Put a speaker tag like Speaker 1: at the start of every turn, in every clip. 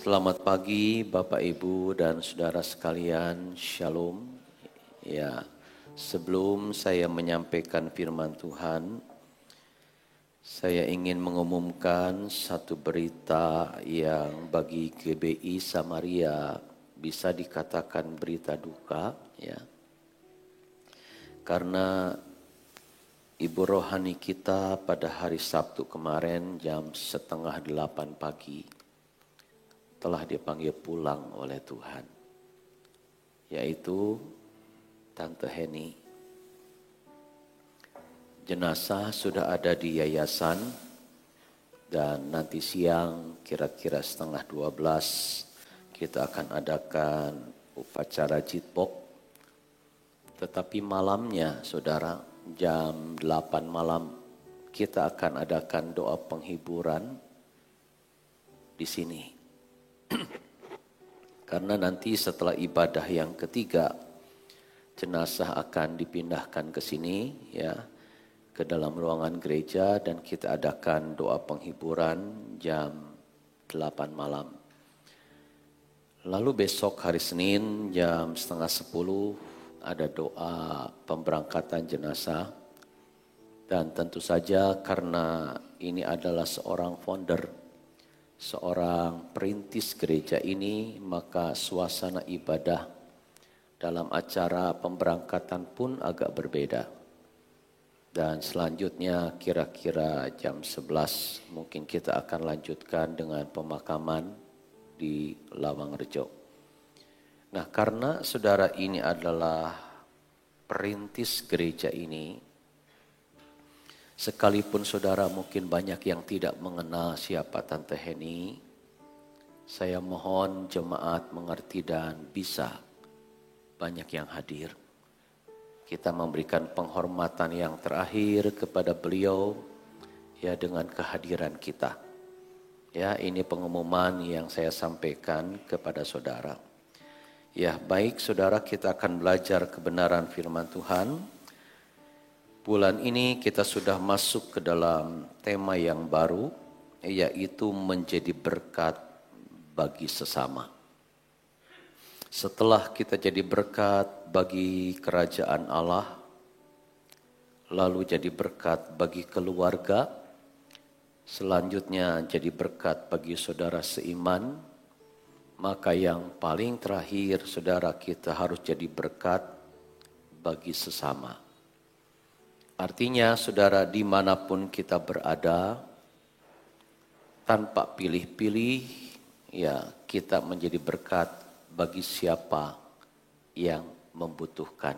Speaker 1: Selamat pagi Bapak Ibu dan Saudara sekalian, Shalom. Ya, sebelum saya menyampaikan firman Tuhan, saya ingin mengumumkan satu berita yang bagi GBI Samaria bisa dikatakan berita duka, ya. Karena Ibu rohani kita pada hari Sabtu kemarin jam 7:30 pagi telah dipanggil pulang oleh Tuhan, yaitu Tante Heni. Jenazah sudah ada di yayasan dan nanti siang kira-kira 11:30 kita akan adakan upacara jitpok. Tetapi malamnya saudara jam 8 malam kita akan adakan doa penghiburan di sini. Karena nanti setelah ibadah yang ketiga, jenazah akan dipindahkan ke sini, ya, ke dalam ruangan gereja dan kita adakan doa penghiburan jam 8 malam. Lalu besok hari Senin jam 9:30 ada doa pemberangkatan jenazah. Dan tentu saja karena ini adalah seorang founder, seorang perintis gereja ini, maka suasana ibadah dalam acara pemberangkatan pun agak berbeda. Dan selanjutnya kira-kira jam 11 mungkin kita akan lanjutkan dengan pemakaman di Lawangrejo. Nah, karena saudara ini adalah perintis gereja ini, sekalipun saudara mungkin banyak yang tidak mengenal siapa Tante Heni, saya mohon jemaat mengerti dan bisa banyak yang hadir. Kita memberikan penghormatan yang terakhir kepada beliau, ya, dengan kehadiran kita. Ya, ini pengumuman yang saya sampaikan kepada saudara. Ya, baik saudara, kita akan belajar kebenaran firman Tuhan. Bulan ini kita sudah masuk ke dalam tema yang baru, yaitu menjadi berkat bagi sesama. Setelah kita jadi berkat bagi kerajaan Allah, lalu jadi berkat bagi keluarga, selanjutnya jadi berkat bagi saudara seiman, maka yang paling terakhir saudara kita harus jadi berkat bagi sesama. Artinya saudara dimanapun kita berada, tanpa pilih-pilih, ya, kita menjadi berkat bagi siapa yang membutuhkan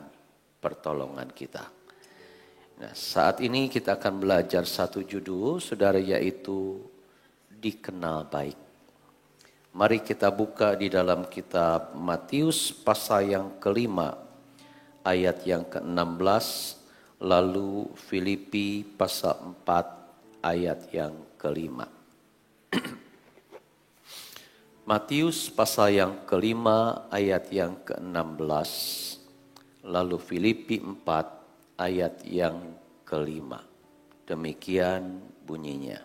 Speaker 1: pertolongan kita. Nah, saat ini kita akan belajar satu judul saudara, yaitu dikenal baik. Mari kita buka di dalam kitab Matius pasal yang kelima ayat yang ke-16. Lalu Filipi pasal 4 ayat yang kelima. Matius pasal yang kelima ayat yang ke-16. Lalu Filipi 4 ayat yang kelima. Demikian bunyinya.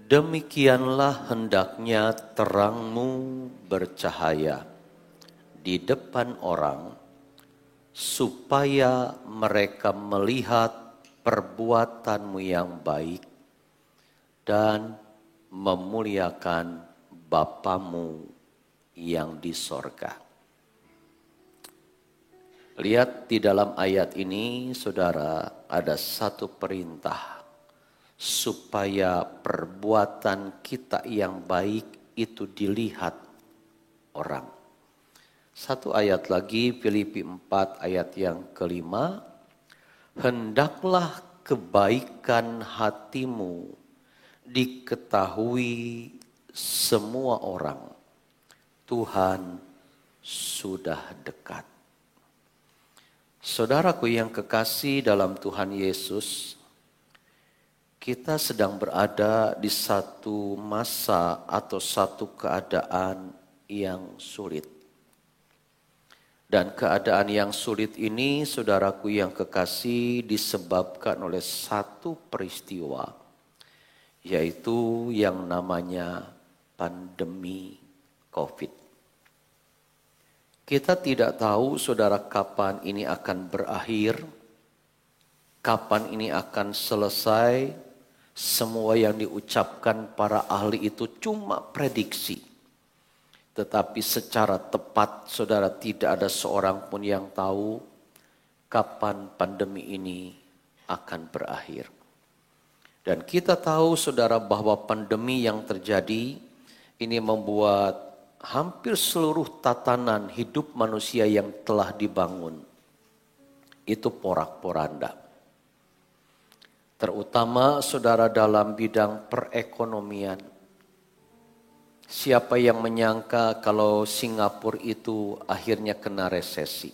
Speaker 1: Demikianlah hendaknya terangmu bercahaya di depan orang, supaya mereka melihat perbuatanmu yang baik dan memuliakan Bapamu yang di sorga. Lihat di dalam ayat ini saudara, ada satu perintah supaya perbuatan kita yang baik itu dilihat orang. Satu ayat lagi, Filipi 4 ayat yang kelima. Hendaklah kebaikan hatimu diketahui semua orang. Tuhan sudah dekat. Saudaraku yang kekasih dalam Tuhan Yesus, kita sedang berada di satu masa atau satu keadaan yang sulit. Dan keadaan yang sulit ini, saudaraku yang kekasih, disebabkan oleh satu peristiwa yaitu yang namanya pandemi COVID. Kita tidak tahu, saudara, kapan ini akan berakhir, kapan ini akan selesai. Semua yang diucapkan para ahli itu cuma prediksi. Tetapi secara tepat, saudara, tidak ada seorang pun yang tahu kapan pandemi ini akan berakhir. Dan kita tahu, saudara, bahwa pandemi yang terjadi ini membuat hampir seluruh tatanan hidup manusia yang telah dibangun itu porak-poranda. Terutama, saudara, dalam bidang perekonomian. Siapa yang menyangka kalau Singapura itu akhirnya kena resesi?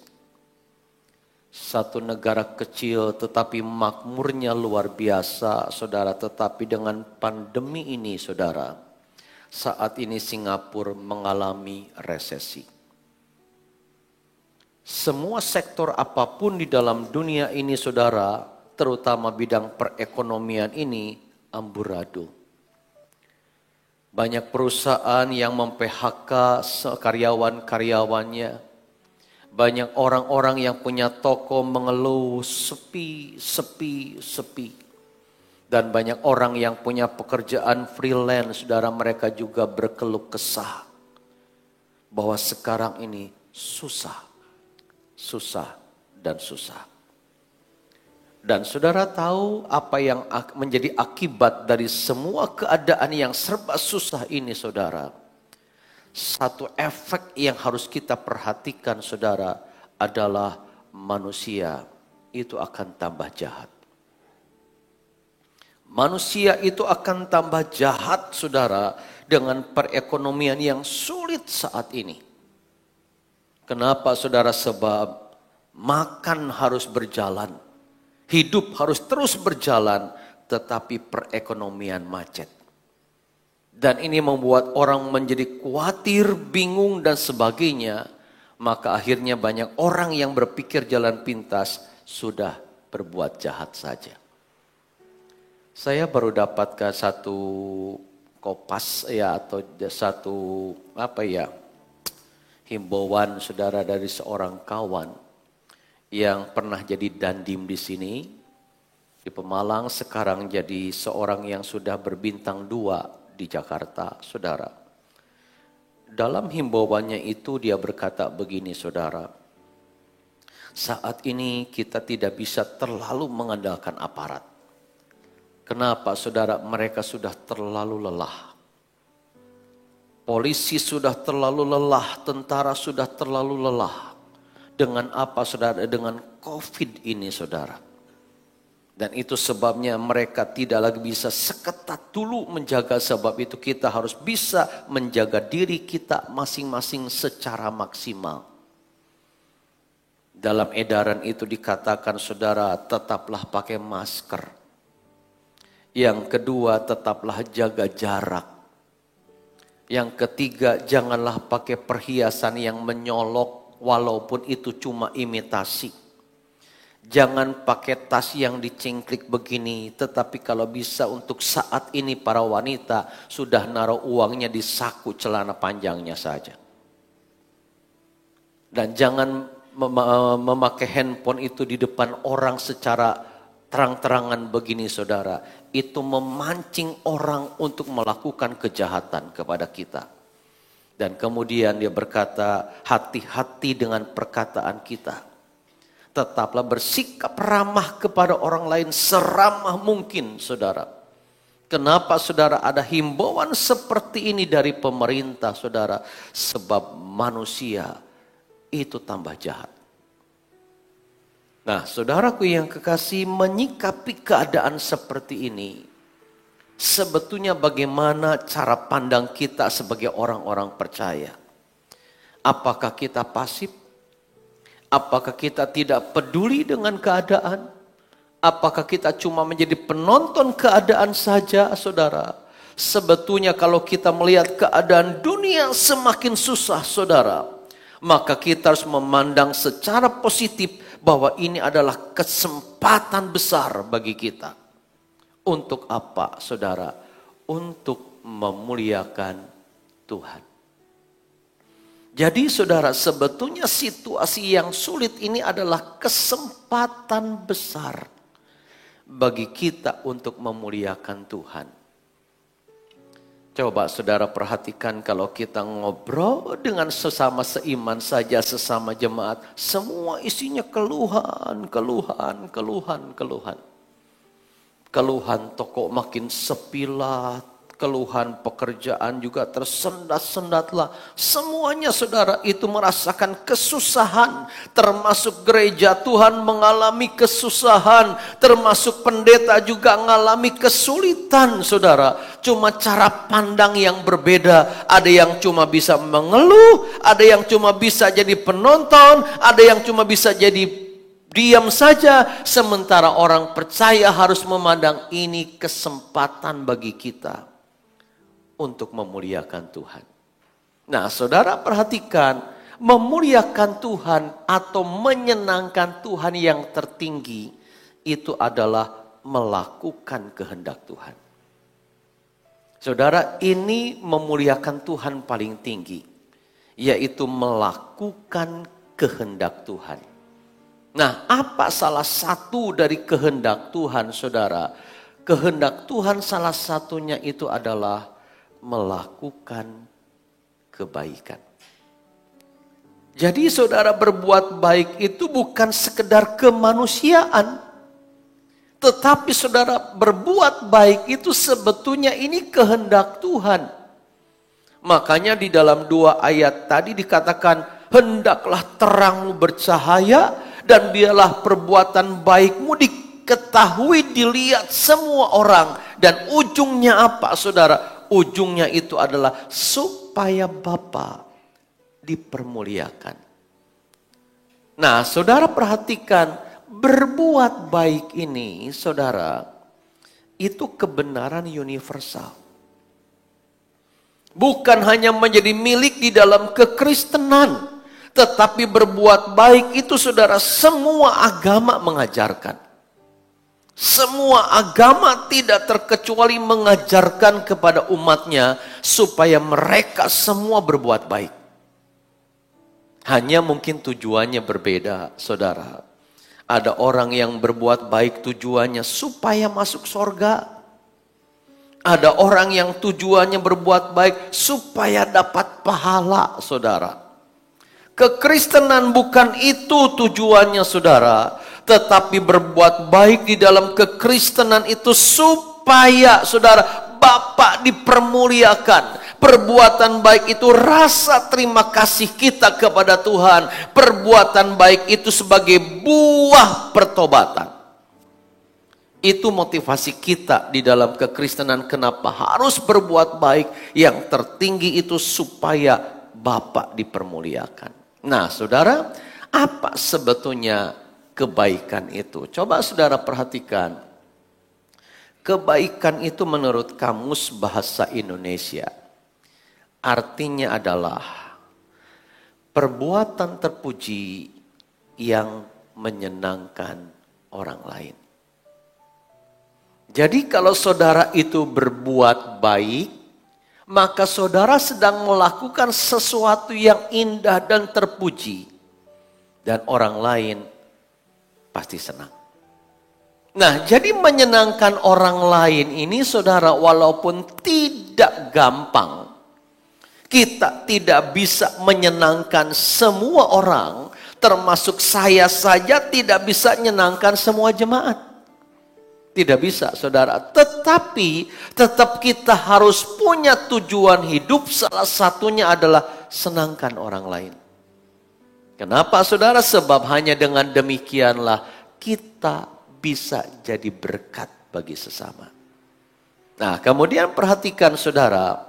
Speaker 1: Satu negara kecil tetapi makmurnya luar biasa, saudara. Tetapi dengan pandemi ini, saudara, saat ini Singapura mengalami resesi. Semua sektor apapun di dalam dunia ini, saudara, terutama bidang perekonomian ini, amburadul. Banyak perusahaan yang mem-PHK karyawan-karyawannya. Banyak orang-orang yang punya toko mengeluh sepi. Dan banyak orang yang punya pekerjaan freelance, saudara, mereka juga berkeluh kesah. Bahwa sekarang ini susah. Dan saudara tahu apa yang menjadi akibat dari semua keadaan yang serba susah ini, saudara? Satu efek yang harus kita perhatikan, saudara, adalah manusia itu akan tambah jahat. Manusia itu akan tambah jahat, saudara, dengan perekonomian yang sulit saat ini. Kenapa, saudara? Sebab makan harus berjalan, hidup harus terus berjalan, tetapi perekonomian macet. Dan ini membuat orang menjadi khawatir, bingung, dan sebagainya. Maka akhirnya banyak orang yang berpikir jalan pintas, sudah berbuat jahat saja. Saya baru dapatkan satu kopas atau satu himbauan, saudara, dari seorang kawan yang pernah jadi dandim di sini, di Pemalang, sekarang jadi seorang yang sudah berbintang 2 di Jakarta, saudara. Dalam himbauannya itu dia berkata begini, saudara. Saat ini kita tidak bisa terlalu mengandalkan aparat. Kenapa, saudara? Mereka sudah terlalu lelah. Polisi sudah terlalu lelah, tentara sudah terlalu lelah. Dengan apa, saudara? Dengan COVID ini, saudara. Dan itu sebabnya mereka tidak lagi bisa seketat dulu menjaga, sebab itu kita harus bisa menjaga diri kita masing-masing secara maksimal. Dalam edaran itu dikatakan, saudara, tetaplah pakai masker. Yang kedua, tetaplah jaga jarak. Yang ketiga, janganlah pakai perhiasan yang menyolok walaupun itu cuma imitasi. Jangan pakai tas yang dicingklik begini, tetapi kalau bisa untuk saat ini para wanita sudah naruh uangnya di saku celana panjangnya saja. Dan jangan memakai handphone itu di depan orang secara terang-terangan begini, saudara. Itu memancing orang untuk melakukan kejahatan kepada kita. Dan kemudian dia berkata, hati-hati dengan perkataan kita. Tetaplah bersikap ramah kepada orang lain seramah mungkin, saudara. Kenapa, saudara, ada himbauan seperti ini dari pemerintah, saudara? Sebab manusia itu tambah jahat. Nah, saudaraku yang kekasih, menyikapi keadaan seperti ini, sebetulnya bagaimana cara pandang kita sebagai orang-orang percaya? Apakah kita pasif? Apakah kita tidak peduli dengan keadaan? Apakah kita cuma menjadi penonton keadaan saja, saudara? Sebetulnya kalau kita melihat keadaan dunia semakin susah, saudara, maka kita harus memandang secara positif bahwa ini adalah kesempatan besar bagi kita. Untuk apa, saudara? untuk memuliakan Tuhan. Jadi saudara, sebetulnya situasi yang sulit ini adalah kesempatan besar bagi kita untuk memuliakan Tuhan. Coba saudara perhatikan kalau kita ngobrol dengan sesama seiman saja, sesama jemaat. Semua isinya keluhan, keluhan, keluhan, keluhan. Keluhan toko makin sepilat. Keluhan pekerjaan juga tersendat-sendatlah. Semuanya saudara itu merasakan kesusahan. Termasuk gereja Tuhan mengalami kesusahan. Termasuk pendeta juga mengalami kesulitan saudara. Cuma cara pandang yang berbeda. Ada yang cuma bisa mengeluh. Ada yang cuma bisa jadi penonton. Ada yang cuma bisa jadi diam saja. Sementara orang percaya harus memandang ini kesempatan bagi kita untuk memuliakan Tuhan. Nah, saudara perhatikan, memuliakan Tuhan atau menyenangkan Tuhan yang tertinggi itu adalah melakukan kehendak Tuhan. Saudara, ini memuliakan Tuhan paling tinggi, yaitu melakukan kehendak Tuhan. Nah, apa salah satu dari kehendak Tuhan, saudara? Kehendak Tuhan salah satunya itu adalah melakukan kebaikan. Jadi saudara, berbuat baik itu bukan sekedar kemanusiaan. Tetapi saudara, berbuat baik itu sebetulnya ini kehendak Tuhan. Makanya di dalam 2 ayat tadi dikatakan, hendaklah terangmu bercahaya dan biarlah perbuatan baikmu diketahui, dilihat semua orang. Dan ujungnya apa saudara? Ujungnya itu adalah supaya Bapa dipermuliakan. Nah, saudara perhatikan, berbuat baik ini, saudara, itu kebenaran universal. Bukan hanya menjadi milik di dalam kekristenan, tetapi berbuat baik itu, saudara, semua agama mengajarkan. Semua agama tidak terkecuali mengajarkan kepada umatnya supaya mereka semua berbuat baik. Hanya mungkin tujuannya berbeda, saudara. Ada orang yang berbuat baik tujuannya supaya masuk surga. Ada orang yang tujuannya berbuat baik supaya dapat pahala, saudara. Kekristenan bukan itu tujuannya, saudara. Tetapi berbuat baik di dalam kekristenan itu supaya saudara Bapa dipermuliakan. Perbuatan baik itu rasa terima kasih kita kepada Tuhan. Perbuatan baik itu sebagai buah pertobatan. Itu motivasi kita di dalam kekristenan, kenapa harus berbuat baik. Yang tertinggi itu supaya Bapa dipermuliakan. Nah saudara, apa sebetulnya kebaikan itu? Coba saudara perhatikan. Kebaikan itu menurut Kamus Bahasa Indonesia, artinya adalah perbuatan terpuji yang menyenangkan orang lain. Jadi kalau saudara itu berbuat baik, maka saudara sedang melakukan sesuatu yang indah dan terpuji. Dan orang lain pasti senang. Nah, jadi menyenangkan orang lain ini, saudara, walaupun tidak gampang. Kita tidak bisa menyenangkan semua orang, termasuk saya saja tidak bisa menyenangkan semua jemaat. Tidak bisa, saudara. Tetapi tetap kita harus punya tujuan hidup, salah satunya adalah senangkan orang lain. Kenapa saudara? Sebab hanya dengan demikianlah kita bisa jadi berkat bagi sesama. Nah, kemudian perhatikan saudara,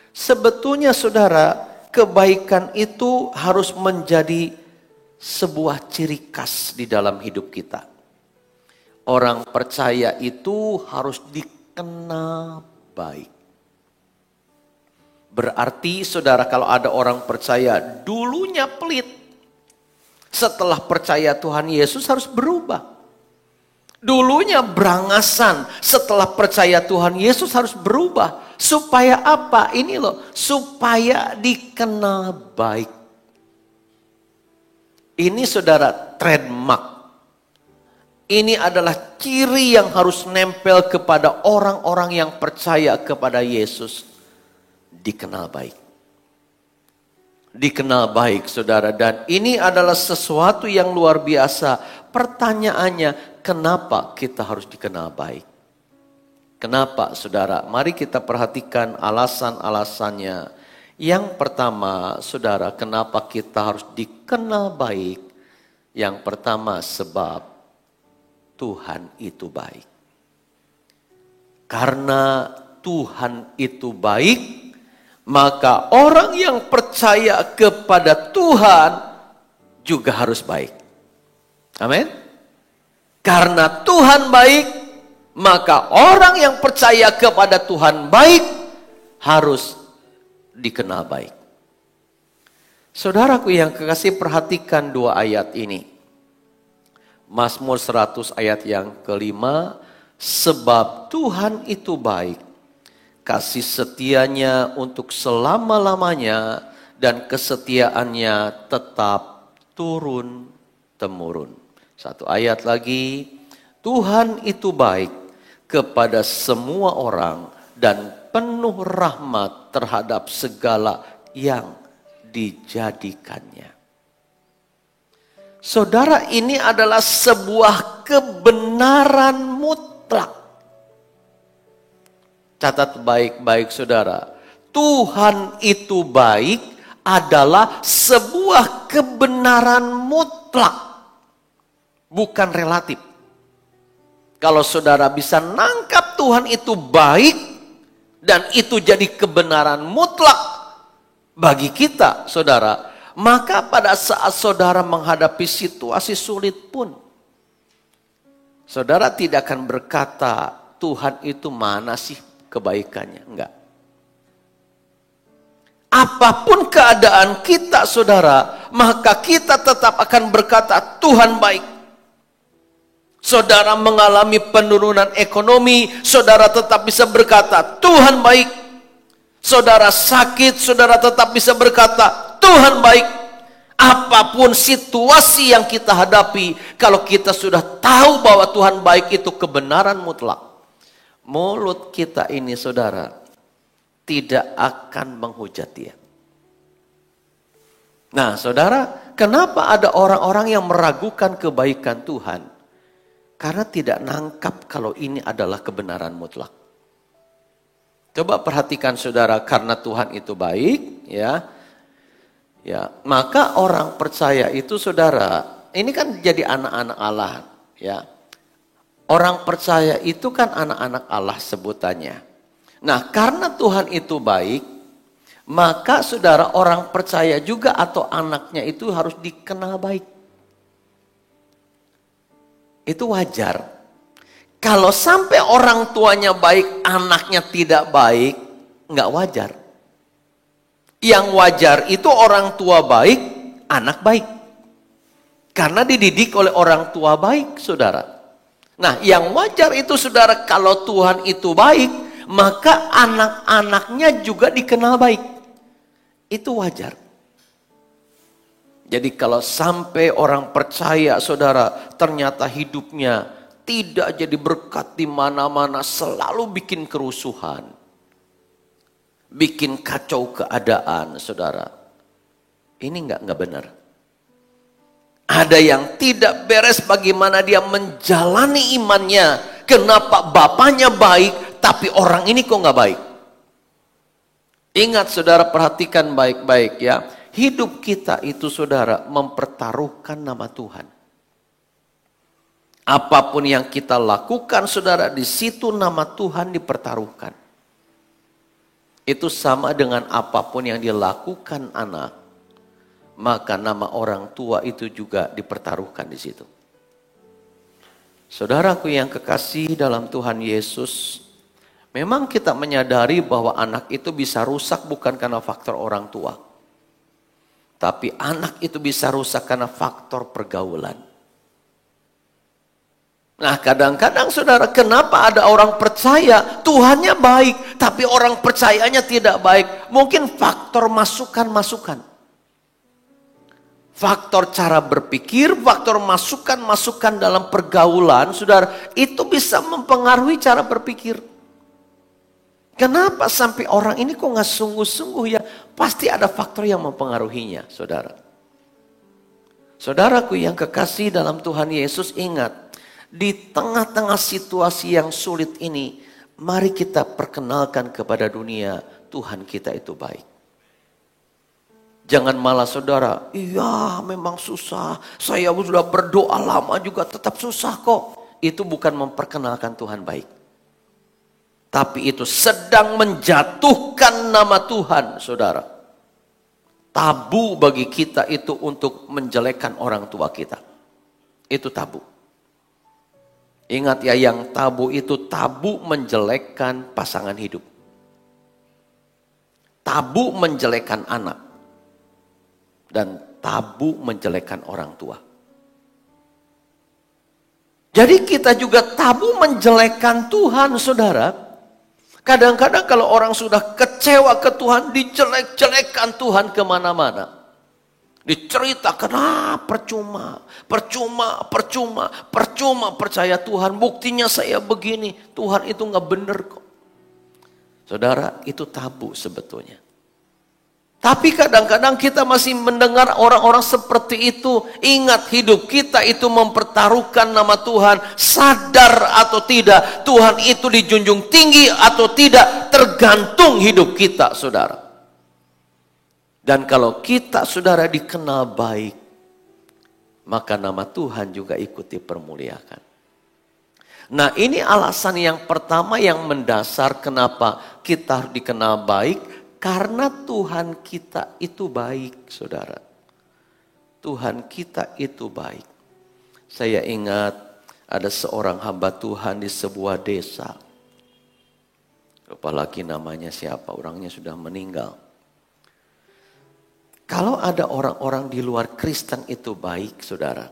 Speaker 1: sebetulnya saudara, kebaikan itu harus menjadi sebuah ciri khas di dalam hidup kita. Orang percaya itu harus dikenal baik. Berarti saudara, kalau ada orang percaya dulunya pelit, setelah percaya Tuhan Yesus harus berubah. Dulunya berangasan, setelah percaya Tuhan Yesus harus berubah. Supaya apa? Ini loh, supaya dikenal baik. Ini saudara trademark. Ini adalah ciri yang harus nempel kepada orang-orang yang percaya kepada Yesus. Dikenal baik. Dikenal baik saudara, dan ini adalah sesuatu yang luar biasa. Pertanyaannya, kenapa kita harus dikenal baik? Kenapa saudara? Mari kita perhatikan alasan-alasannya. Yang pertama saudara, kenapa kita harus dikenal baik? Yang pertama, sebab Tuhan itu baik. Karena Tuhan itu baik, maka orang yang percaya kepada Tuhan juga harus baik. Amin. Karena Tuhan baik, maka orang yang percaya kepada Tuhan baik harus dikenal baik. Saudaraku yang kekasih, perhatikan dua ayat ini. Mazmur 100 ayat yang kelima, sebab Tuhan itu baik, kasih setianya untuk selama-lamanya, dan kesetiaannya tetap turun-temurun. Satu ayat lagi, Tuhan itu baik kepada semua orang dan penuh rahmat terhadap segala yang dijadikannya. Saudara, ini adalah sebuah kebenaran mutlak. Catat baik-baik saudara. Tuhan itu baik adalah sebuah kebenaran mutlak. Bukan relatif. Kalau saudara bisa nangkap Tuhan itu baik dan itu jadi kebenaran mutlak bagi kita saudara, maka pada saat saudara menghadapi situasi sulit pun, saudara tidak akan berkata, Tuhan itu mana sih kebaikannya? Enggak. Apapun keadaan kita saudara, maka kita tetap akan berkata, Tuhan baik. Saudara mengalami penurunan ekonomi, saudara tetap bisa berkata, Tuhan baik. Saudara sakit, saudara tetap bisa berkata, Tuhan baik. Apapun situasi yang kita hadapi, kalau kita sudah tahu bahwa Tuhan baik, itu kebenaran mutlak. Mulut kita ini saudara, tidak akan menghujat dia. Nah saudara, kenapa ada orang-orang yang meragukan kebaikan Tuhan? Karena tidak nangkap kalau ini adalah kebenaran mutlak. Coba perhatikan saudara, karena Tuhan itu baik, ya, maka orang percaya itu saudara, ini kan jadi anak-anak Allah, ya. Orang percaya itu kan anak-anak Allah sebutannya. Nah, karena Tuhan itu baik, maka saudara orang percaya juga atau anaknya itu harus dikenal baik. Itu wajar. Kalau sampai orang tuanya baik, anaknya tidak baik, nggak wajar. Yang wajar itu orang tua baik, anak baik. Karena dididik oleh orang tua baik, saudara. Nah, yang wajar itu saudara, kalau Tuhan itu baik, maka anak-anaknya juga dikenal baik. Itu wajar. Jadi kalau sampai orang percaya saudara, ternyata hidupnya tidak jadi berkat di mana-mana, selalu bikin kerusuhan, bikin kacau keadaan saudara. Ini nggak benar. Ada yang tidak beres bagaimana dia menjalani imannya. Kenapa bapaknya baik, tapi orang ini kok nggak baik? Ingat saudara, perhatikan baik-baik ya. Hidup kita itu saudara mempertaruhkan nama Tuhan. Apapun yang kita lakukan saudara, di situ nama Tuhan dipertaruhkan. Itu sama dengan apapun yang dilakukan anak, maka nama orang tua itu juga dipertaruhkan di situ. Saudaraku yang kekasih dalam Tuhan Yesus, memang kita menyadari bahwa anak itu bisa rusak bukan karena faktor orang tua. Tapi anak itu bisa rusak karena faktor pergaulan. Nah, kadang-kadang saudara, kenapa ada orang percaya Tuhannya baik, tapi orang percayanya tidak baik? Mungkin faktor masukan-masukan. Faktor cara berpikir, faktor masukan-masukan dalam pergaulan, saudara, itu bisa mempengaruhi cara berpikir. Kenapa sampai orang ini kok nggak sungguh-sungguh ya? Pasti ada faktor yang mempengaruhinya, saudara. Saudaraku yang kekasih dalam Tuhan Yesus, ingat. Di tengah-tengah situasi yang sulit ini, mari kita perkenalkan kepada dunia, Tuhan kita itu baik. Jangan malah saudara, iya memang susah, saya sudah berdoa lama juga tetap susah kok. Itu bukan memperkenalkan Tuhan baik. Tapi itu sedang menjatuhkan nama Tuhan, saudara. Tabu bagi kita itu untuk menjelekkan orang tua kita. Itu tabu. Ingat ya, yang tabu itu tabu menjelekkan pasangan hidup. Tabu menjelekkan anak. Dan tabu menjelekkan orang tua. Jadi kita juga tabu menjelekkan Tuhan, saudara. Kadang-kadang kalau orang sudah kecewa ke Tuhan, dijelek-jelekkan Tuhan kemana-mana. Diceritakan, percuma percaya Tuhan, buktinya saya begini, Tuhan itu nggak bener kok. Saudara, itu tabu sebetulnya. Tapi kadang-kadang kita masih mendengar orang-orang seperti itu. Ingat, hidup kita itu mempertaruhkan nama Tuhan. Sadar atau tidak, Tuhan itu dijunjung tinggi atau tidak, tergantung hidup kita, saudara. Dan kalau kita, saudara, dikenal baik, maka nama Tuhan juga ikut dipermuliakan. Nah, ini alasan yang pertama yang mendasar kenapa kita harus dikenal baik. Karena Tuhan kita itu baik, saudara. Tuhan kita itu baik. Saya ingat ada seorang hamba Tuhan di sebuah desa. Lupa lagi namanya siapa, orangnya sudah meninggal. Kalau ada orang-orang di luar Kristen itu baik, saudara,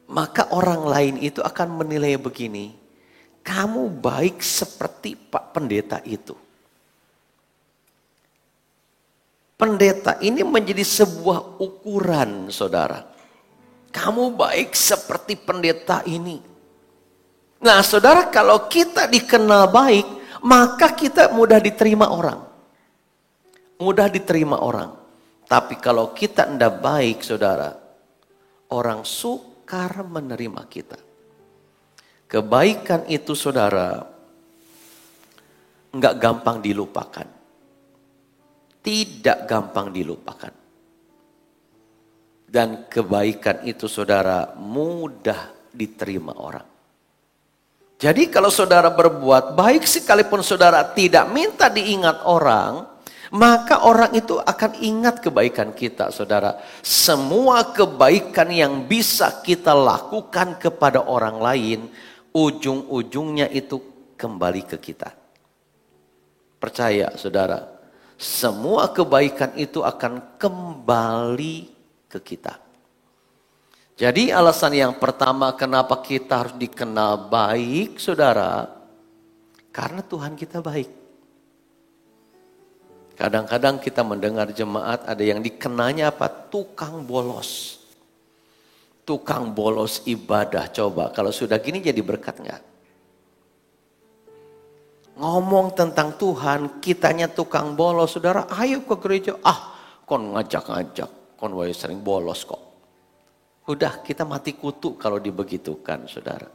Speaker 1: maka orang lain itu akan menilai begini, kamu baik seperti Pak Pendeta itu. Pendeta ini menjadi sebuah ukuran, saudara. Kamu baik seperti pendeta ini. Nah, saudara, kalau kita dikenal baik, maka kita mudah diterima orang. Mudah diterima orang. Tapi kalau kita tidak baik, saudara, orang sukar menerima kita. Kebaikan itu, saudara, enggak gampang dilupakan. Tidak gampang dilupakan. Dan kebaikan itu, saudara, mudah diterima orang. Jadi kalau saudara berbuat baik, sekalipun saudara tidak minta diingat orang, maka orang itu akan ingat kebaikan kita, saudara. Semua kebaikan yang bisa kita lakukan kepada orang lain, ujung-ujungnya itu kembali ke kita. Percaya, saudara. Semua kebaikan itu akan kembali ke kita. Jadi alasan yang pertama kenapa kita harus dikenal baik, saudara, karena Tuhan kita baik. Kadang-kadang kita mendengar jemaat ada yang dikenalnya apa? Tukang bolos. Tukang bolos ibadah. Coba kalau sudah gini jadi berkat enggak? Ngomong tentang Tuhan, kitanya tukang bolos, saudara, ayo ke gereja. Kon ngajak-ngajak, kon wae sering bolos kok. Udah, kita mati kutu kalau dibegitukan, saudara.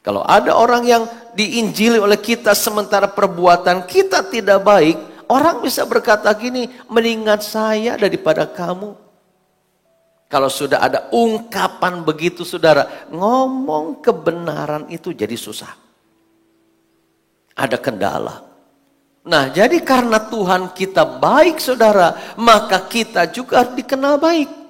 Speaker 1: Kalau ada orang yang diinjili oleh kita sementara perbuatan kita tidak baik, orang bisa berkata gini, mendingan saya daripada kamu. Kalau sudah ada ungkapan begitu, saudara, ngomong kebenaran itu jadi susah. Ada kendala. Nah, jadi karena Tuhan kita baik, saudara, maka kita juga dikenal baik.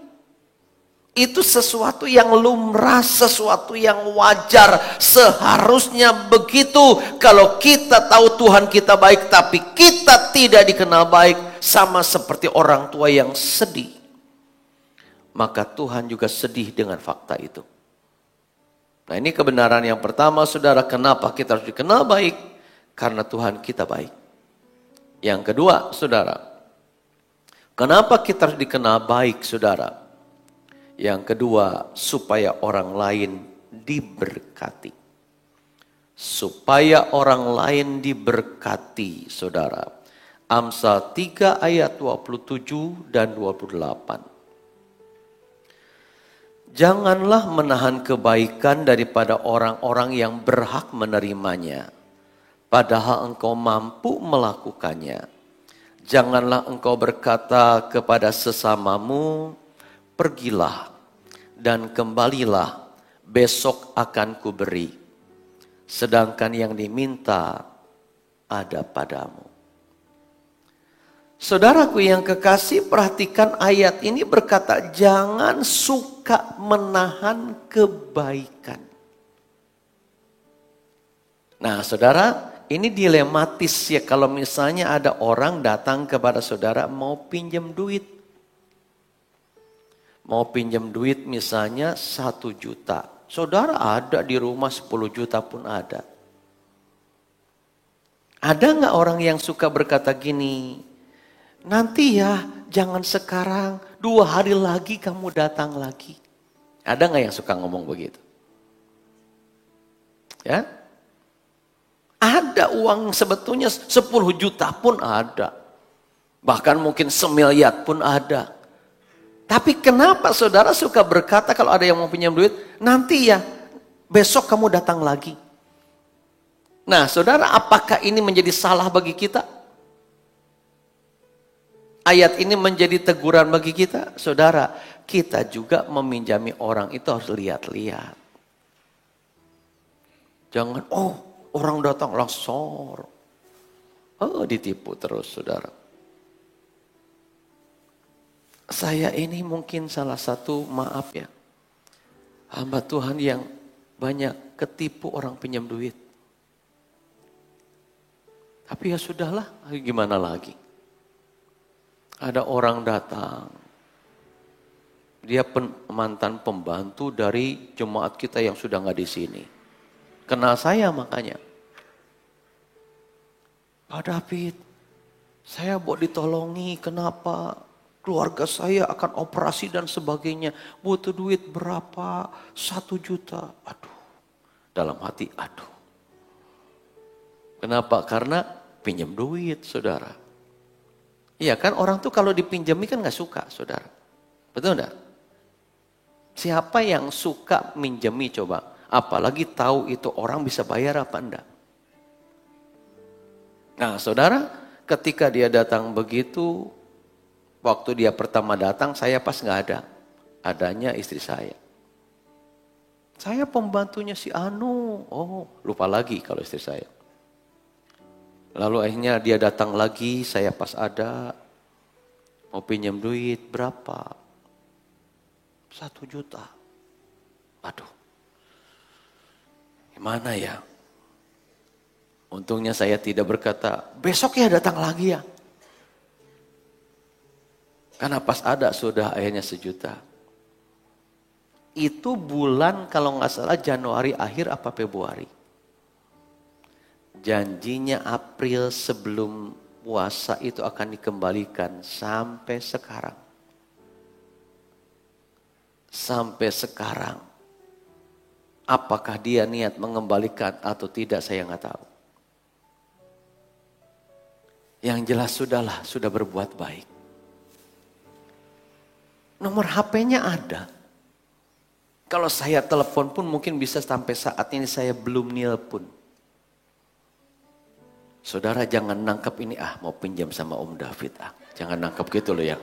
Speaker 1: Itu sesuatu yang lumrah, sesuatu yang wajar. Seharusnya begitu. Kalau kita tahu Tuhan kita baik, tapi kita tidak dikenal baik, sama seperti orang tua yang sedih. Maka Tuhan juga sedih dengan fakta itu. Nah, ini kebenaran yang pertama, saudara. Kenapa kita harus dikenal baik? Karena Tuhan kita baik. Yang kedua, saudara. Kenapa kita harus dikenal baik, saudara? Yang kedua, supaya orang lain diberkati. Supaya orang lain diberkati, saudara. Amsal 3 ayat 27 dan 28. Janganlah menahan kebaikan daripada orang-orang yang berhak menerimanya, padahal engkau mampu melakukannya. Janganlah engkau berkata kepada sesamamu, pergilah dan kembalilah, besok akan kuberi. Sedangkan yang diminta ada padamu. Saudaraku yang kekasih, perhatikan ayat ini berkata, jangan suka menahan kebaikan. Nah, saudara, ini dilematis ya kalau misalnya ada orang datang kepada saudara mau pinjam duit. Mau pinjam duit misalnya 1 juta. Saudara ada di rumah 10 juta pun ada. Ada nggak orang yang suka berkata gini, nanti ya, jangan sekarang, 2 hari lagi kamu datang lagi. Ada nggak yang suka ngomong begitu? Ya? Ada uang sebetulnya 10 juta pun ada. Bahkan mungkin 1 miliar pun ada. Tapi kenapa saudara suka berkata kalau ada yang mau pinjam duit, nanti ya, besok kamu datang lagi. Nah, saudara, apakah ini menjadi salah bagi kita? Ayat ini menjadi teguran bagi kita, saudara. Kita juga meminjami orang itu harus lihat-lihat. Jangan, orang datang langsung. Ditipu terus, saudara. Saya ini mungkin salah satu, maaf ya, hamba Tuhan yang banyak ketipu orang pinjam duit. Tapi ya sudahlah, gimana lagi. Ada orang datang, dia mantan pembantu dari jemaat kita yang sudah nggak di sini. Kenal saya makanya. Pak David, saya mau ditolongi, kenapa? Keluarga saya akan operasi dan sebagainya. Butuh duit berapa? 1 juta. Aduh, dalam hati, aduh. Kenapa? Karena pinjam duit, saudara. Iya kan, orang tuh kalau dipinjami kan gak suka, saudara. Betul enggak? Siapa yang suka minjemi coba? Apalagi tahu itu orang bisa bayar apa enggak. Nah, saudara, ketika dia datang begitu, waktu dia pertama datang, saya pas gak ada. Adanya istri saya. Saya pembantunya si Anu. Lupa lagi kalau istri saya. Lalu akhirnya dia datang lagi, saya pas ada. Mau pinjam duit, berapa? 1 juta. Aduh. Gimana ya? Untungnya saya tidak berkata, besok ya datang lagi ya. Karena pas ada sudah akhirnya 1 juta. Itu bulan kalau nggak salah Januari akhir apa Februari. Janjinya April sebelum puasa itu akan dikembalikan sampai sekarang. Sampai sekarang. Apakah dia niat mengembalikan atau tidak saya nggak tahu. Yang jelas sudahlah, sudah berbuat baik. Nomor HP-nya ada. Kalau saya telepon pun mungkin bisa sampai saat ini saya belum nelpon. Saudara jangan nangkep ini, mau pinjam sama Om David. Jangan nangkep gitu loh ya.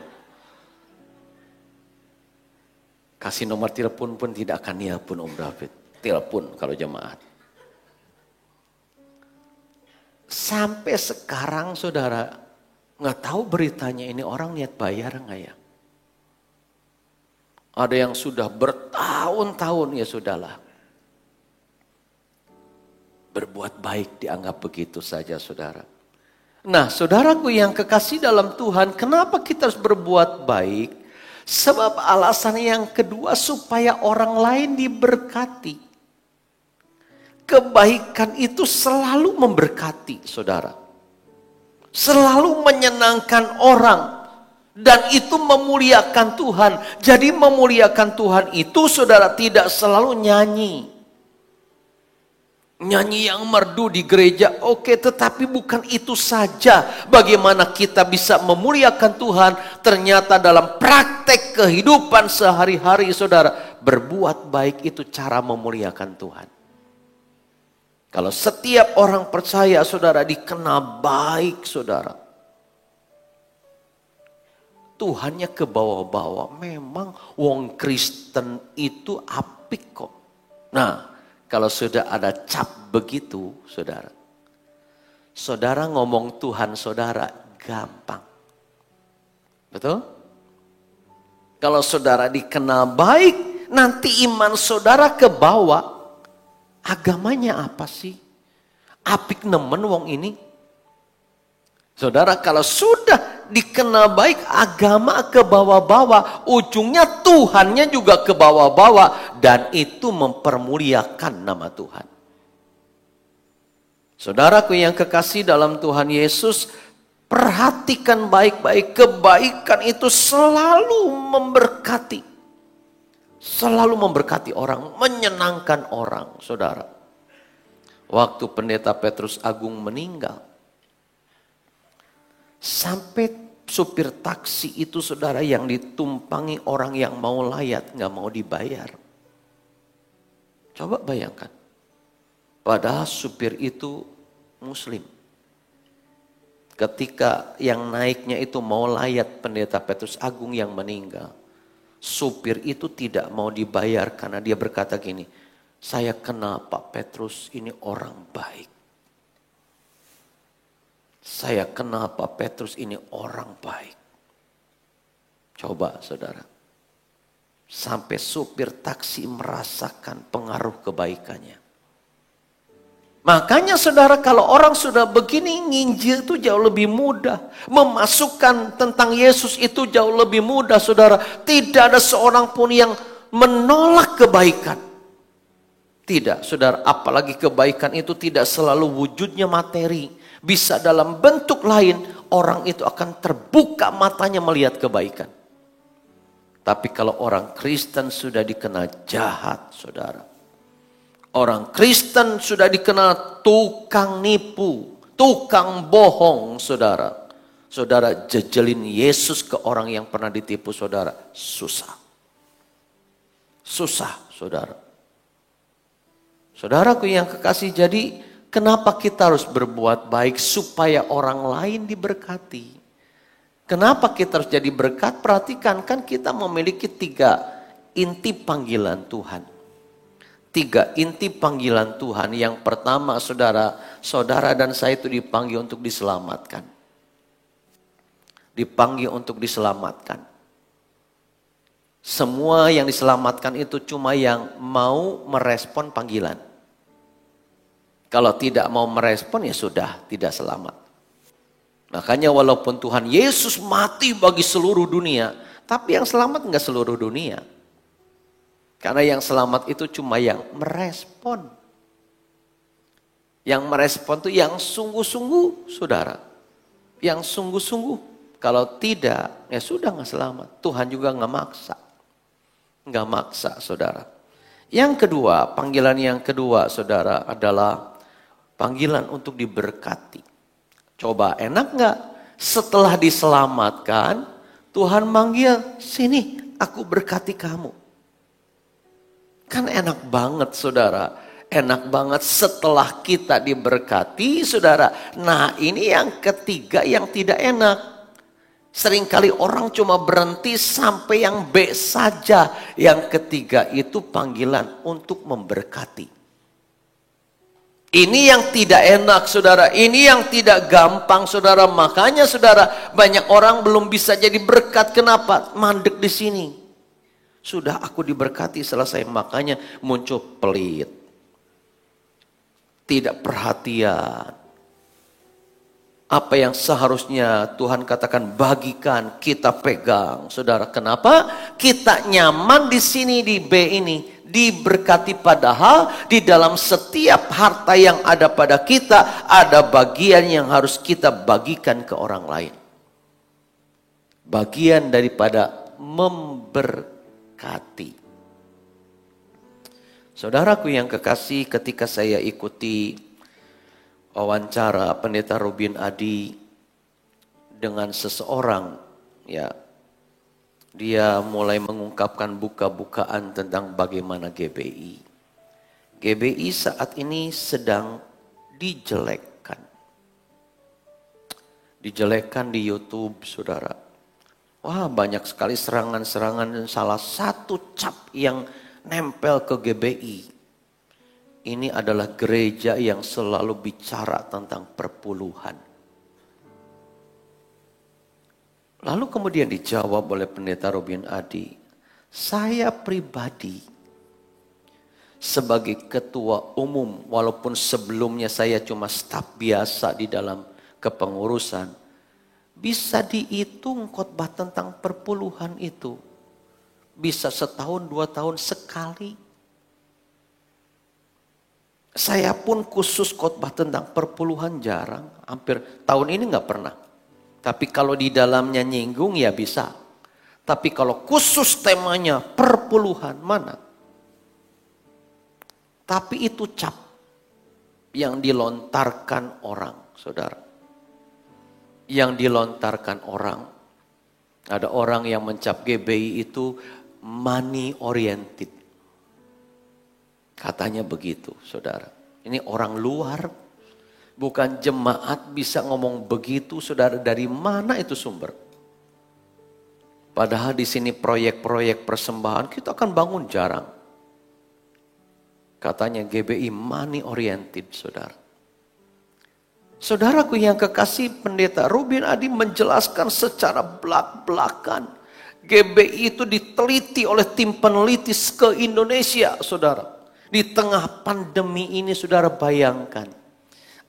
Speaker 1: Kasih nomor telepon pun tidak akan nelpon Om David. Telepon kalau jemaat. Sampai sekarang saudara, nggak tahu beritanya ini orang niat bayar nggak ya? Ada yang sudah bertahun-tahun, ya sudahlah. Berbuat baik dianggap begitu saja, saudara. Nah, saudaraku yang kekasih dalam Tuhan, kenapa kita harus berbuat baik? Sebab alasan yang kedua supaya orang lain diberkati. Kebaikan itu selalu memberkati, saudara. Selalu menyenangkan orang. Dan itu memuliakan Tuhan. Jadi memuliakan Tuhan itu, saudara, tidak selalu nyanyi. Nyanyi yang merdu di gereja, oke, tetapi bukan itu saja. Bagaimana kita bisa memuliakan Tuhan, ternyata dalam praktek kehidupan sehari-hari, saudara, berbuat baik itu cara memuliakan Tuhan. Kalau setiap orang percaya, saudara, dikenal baik, saudara, Tuhannya ke bawah-bawah. Memang wong Kristen itu apik kok. Nah, kalau sudah ada cap begitu, saudara, saudara ngomong Tuhan saudara gampang. Betul? Kalau saudara dikenal baik, nanti iman saudara ke bawah. Agamanya apa sih? Apik nemen wong ini. Saudara, kalau sudah dikenal baik, agama ke bawah-bawah, ujungnya Tuhannya juga ke bawah-bawah, dan itu mempermuliakan nama Tuhan. Saudaraku yang kekasih dalam Tuhan Yesus, perhatikan baik-baik, kebaikan itu selalu memberkati. Selalu memberkati orang, menyenangkan orang, saudara. Waktu pendeta Petrus Agung meninggal, sampai supir taksi itu, saudara, yang ditumpangi orang yang mau layat, nggak mau dibayar. Coba bayangkan. Padahal supir itu Muslim. Ketika yang naiknya itu mau layat pendeta Petrus Agung yang meninggal, supir itu tidak mau dibayar karena dia berkata gini, saya kenal Pak Petrus, ini orang baik. Saya kenal Pak Petrus, ini orang baik. Coba saudara, sampai supir taksi merasakan pengaruh kebaikannya. Makanya saudara, kalau orang sudah begini, nginjil itu jauh lebih mudah. Memasukkan tentang Yesus itu jauh lebih mudah, saudara. Tidak ada seorang pun yang menolak kebaikan. Tidak, saudara. Apalagi kebaikan itu tidak selalu wujudnya materi. Bisa dalam bentuk lain, orang itu akan terbuka matanya melihat kebaikan. Tapi kalau orang Kristen sudah dikenal jahat, saudara. Orang Kristen sudah dikenal tukang nipu, tukang bohong, saudara. Saudara jejelin Yesus ke orang yang pernah ditipu, saudara, susah. Susah, saudara. Saudaraku yang kekasih, jadi kenapa kita harus berbuat baik supaya orang lain diberkati? Kenapa kita harus jadi berkat? Perhatikan, kan kita memiliki 3 inti panggilan Tuhan. 3 inti panggilan Tuhan. Yang pertama, saudara, saudara dan saya itu dipanggil untuk diselamatkan. Dipanggil untuk diselamatkan. Semua yang diselamatkan itu cuma yang mau merespon panggilan. Kalau tidak mau merespon, ya sudah, tidak selamat. Makanya walaupun Tuhan Yesus mati bagi seluruh dunia, tapi yang selamat enggak seluruh dunia. Karena yang selamat itu cuma yang merespon. Yang merespon itu yang sungguh-sungguh, saudara. Yang sungguh-sungguh. Kalau tidak, ya sudah nggak selamat. Tuhan juga nggak maksa. Nggak maksa, saudara. Yang kedua, panggilan yang kedua, saudara, adalah panggilan untuk diberkati. Coba, enak nggak? Setelah diselamatkan, Tuhan manggil, sini aku berkati kamu. Kan enak banget, saudara. Enak banget setelah kita diberkati, saudara. Nah, ini yang ketiga yang tidak enak. Seringkali orang cuma berhenti sampai yang B saja. Yang ketiga itu panggilan untuk memberkati. Ini yang tidak enak, saudara. Ini yang tidak gampang, saudara. Makanya, saudara, banyak orang belum bisa jadi berkat. Kenapa? Mandek di sini. Sudah aku diberkati, selesai. Makanya muncul pelit. Tidak perhatian. Apa yang seharusnya Tuhan katakan bagikan, kita pegang. Saudara, kenapa? Kita nyaman di sini di B ini. diberkati, padahal di dalam setiap harta yang ada pada kita ada bagian yang harus kita bagikan ke orang lain. Bagian daripada memberkati. Saudaraku yang kekasih, ketika saya ikuti wawancara Pendeta Robin Adi dengan seseorang, ya, dia mulai mengungkapkan buka-bukaan tentang bagaimana GBI. GBI saat ini sedang dijelekkan. Dijelekkan di YouTube, saudara. Wah, banyak sekali serangan-serangan, dan salah satu cap yang nempel ke GBI. Ini adalah gereja yang selalu bicara tentang perpuluhan. Lalu kemudian dijawab oleh Pendeta Robin Adi, saya pribadi sebagai ketua umum, walaupun sebelumnya saya cuma staf biasa di dalam kepengurusan, bisa dihitung khotbah tentang perpuluhan itu. Bisa setahun, 2 tahun sekali. Saya pun khusus khotbah tentang perpuluhan jarang, hampir tahun ini nggak pernah. Tapi kalau di dalamnya nyinggung ya bisa. Tapi kalau khusus temanya perpuluhan, mana? Tapi itu cap yang dilontarkan orang, saudara. Yang dilontarkan orang. Ada orang yang mencap GBI itu money oriented. Katanya begitu, saudara. Ini orang luar. Bukan jemaat bisa ngomong begitu, saudara. Dari mana itu sumber? Padahal di sini proyek-proyek persembahan kita akan bangun jarang. Katanya GBI money oriented, saudara. Saudaraku yang kekasih, Pendeta Robin Adi menjelaskan secara belak-belakan. GBI itu diteliti oleh tim peneliti ke Indonesia, saudara. Di tengah pandemi ini, saudara, bayangkan.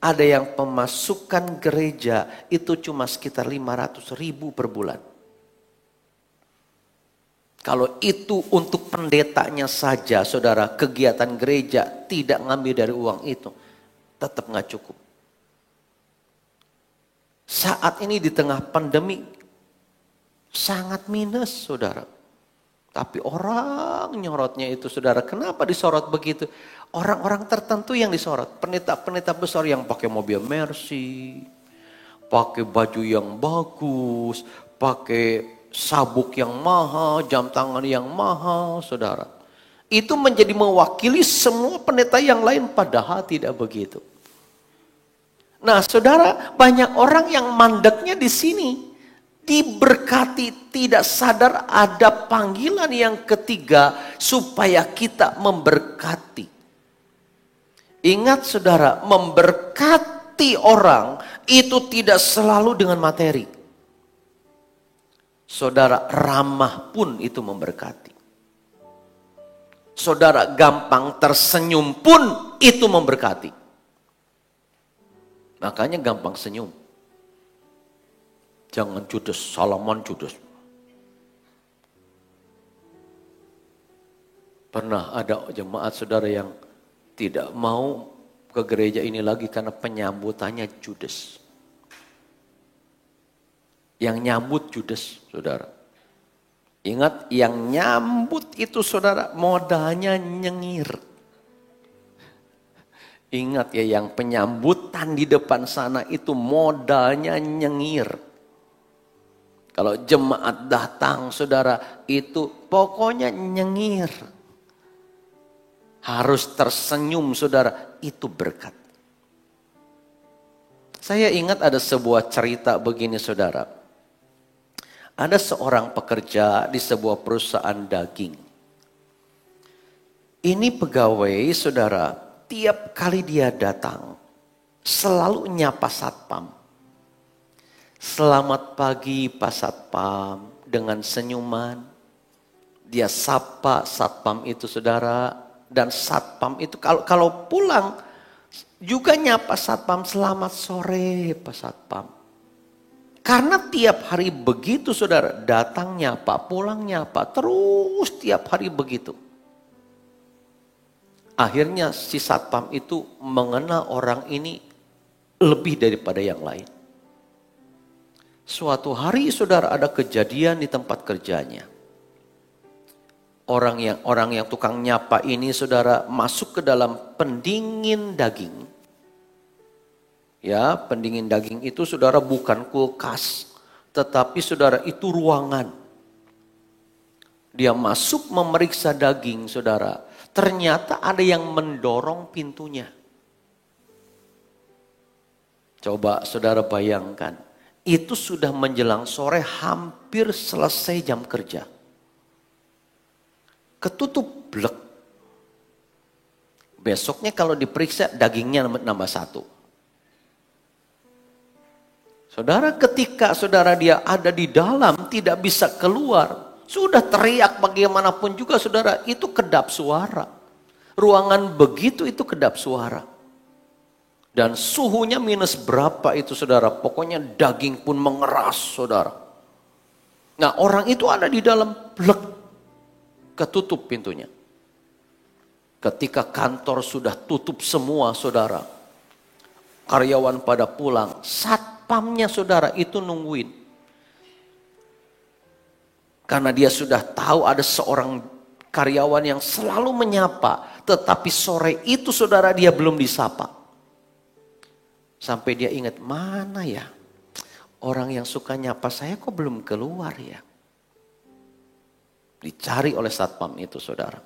Speaker 1: Ada yang pemasukan gereja itu cuma sekitar 500.000 per bulan. Kalau itu untuk pendetanya saja, saudara, kegiatan gereja tidak ngambil dari uang itu, tetap nggak cukup. Saat ini di tengah pandemi, sangat minus, saudara. Tapi orang nyorotnya itu, saudara, kenapa disorot begitu? Orang-orang tertentu yang disorot. Pendeta-pendeta besar yang pakai mobil Mercy, pakai baju yang bagus, pakai sabuk yang mahal, jam tangan yang mahal, saudara. Itu menjadi mewakili semua pendeta yang lain, padahal tidak begitu. Nah, saudara, banyak orang yang mandeknya di sini. Diberkati, tidak sadar ada panggilan yang ketiga supaya kita memberkati. Ingat, saudara, memberkati orang itu tidak selalu dengan materi. Saudara, ramah pun itu memberkati. Saudara, gampang tersenyum pun itu memberkati. Makanya gampang senyum. Jangan judes, salaman judes. Pernah ada jemaat, saudara, yang tidak mau ke gereja ini lagi karena penyambutannya judes. Yang nyambut judes, saudara. Ingat, yang nyambut itu, saudara, modalnya nyengir. Ingat ya, yang penyambutan di depan sana itu modalnya nyengir. Kalau jemaat datang, saudara, itu pokoknya nyengir. Harus tersenyum, saudara, itu berkat. Saya ingat ada sebuah cerita begini, saudara. Ada seorang pekerja di sebuah perusahaan daging. Ini pegawai, saudara, tiap kali dia datang, selalu nyapa satpam. Selamat pagi Pak Satpam, dengan senyuman. Dia sapa satpam itu, saudara. Dan satpam itu kalau pulang juga nyapa satpam, selamat sore Pak Satpam. Karena tiap hari begitu, saudara, datang nyapa, pulang nyapa, terus tiap hari begitu. Akhirnya si satpam itu mengenal orang ini lebih daripada yang lain. Suatu hari saudara ada kejadian di tempat kerjanya. Orang yang tukang nyapa ini saudara masuk ke dalam pendingin daging. Ya, pendingin daging itu saudara bukan kulkas, tetapi saudara itu ruangan. Dia masuk memeriksa daging saudara. Ternyata ada yang mendorong pintunya. Coba saudara bayangkan. Itu sudah menjelang sore, hampir selesai jam kerja. Ketutup blek. Besoknya kalau diperiksa dagingnya nambah 1. Saudara, ketika saudara dia ada di dalam tidak bisa keluar. Sudah teriak bagaimanapun juga saudara, itu kedap suara. Ruangan begitu itu kedap suara. Dan suhunya minus berapa itu saudara, pokoknya daging pun mengeras saudara. Nah orang itu ada di dalam, blek, ketutup pintunya. Ketika kantor sudah tutup semua saudara, karyawan pada pulang, satpamnya saudara itu nungguin. Karena dia sudah tahu ada seorang karyawan yang selalu menyapa, tetapi sore itu saudara dia belum disapa. Sampai dia ingat, mana ya orang yang suka nyapa saya kok belum keluar ya. Dicari oleh satpam itu saudara.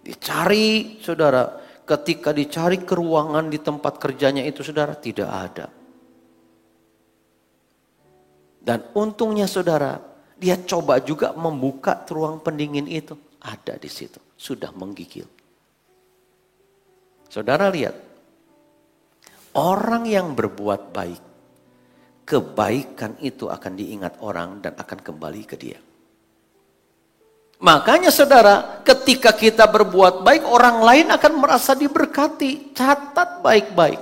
Speaker 1: Dicari saudara, ketika dicari ke ruangan di tempat kerjanya itu saudara, tidak ada. Dan untungnya saudara, dia coba juga membuka ruang pendingin itu. Ada di situ, sudah menggigil. Saudara lihat. Orang yang berbuat baik, kebaikan itu akan diingat orang dan akan kembali ke dia. Makanya saudara, ketika kita berbuat baik, orang lain akan merasa diberkati. Catat baik-baik.